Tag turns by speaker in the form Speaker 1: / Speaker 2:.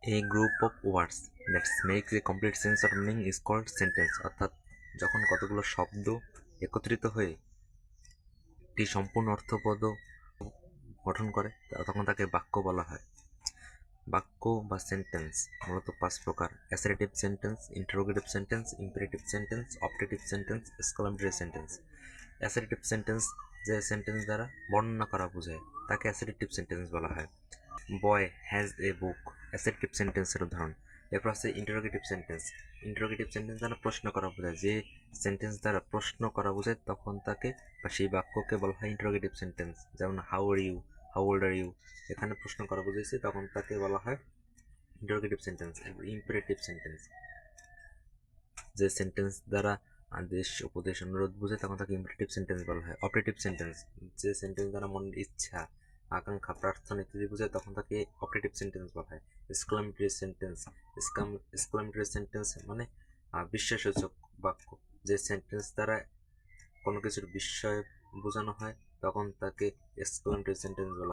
Speaker 1: A group of words that makes a complete sense or meaning is called sentence। অর্থাৎ যখন কতগুলো শব্দ একত্রিত হয়ে একটি সম্পূর্ণ অর্থপদ গঠন করে তখন তাকে বাক্য বলা হয়। বাক্য বা সেন্টেন্স মূলত 5 প্রকার: assertive sentence, interrogative sentence, imperative sentence, optative sentence, exclamatory sentence. Assertive sentence যে সেন্টেন্স দ্বারা বর্ণনা করা বোঝায় তাকে অ্যাসার্টিভ সেন্টেন্স বলা হয়। Boy has a book assertive সেন্টেন্সের উদাহরণ। এরপর আছে ইন্টারোগেটিভ সেন্টেন্স। ইন্টারোগেটিভ সেন্টেন্স দ্বারা প্রশ্ন করা বোঝায়, যে সেন্টেন্স দ্বারা প্রশ্ন করা বোঝায় তখন তাকে বা সেই বাক্যকে বলা হয় ইন্টারোগেটিভ সেন্টেন্স। যেমন how are you, how old are you, এখানে প্রশ্ন করা বুঝেছে তখন তাকে বলা হয় ইন্টারোগেটিভ সেন্টেন্স। ইম্পারেটিভ সেন্টেন্স যে সেন্টেন্স দ্বারা আদেশ, উপদেশ, অনুরোধ বোঝায় তখন তাকে ইম্পারেটিভ সেন্টেন্স বলা হয়। অপারেটিভ সেন্টেন্স যে সেন্টেন্স দ্বারা মনের ইচ্ছা, আকাঙ্ক্ষা, প্রার্থনা ইত্যাদি বোঝায় তখন তাকে অপারেটিভ সেন্টেন্স বলা হয়। এক্সক্লামেটরি সেন্টেন্স, এক্সক্লামেটরি সেন্টেন্স মানে বিস্ময়সূচক বাক্য। যে সেন্টেন্স দ্বারা কোনো কিছুর বিস্ময় বোঝানো হয় তখন তাকে এক্সক্লামেটরি সেন্টেন্স বলা হয়।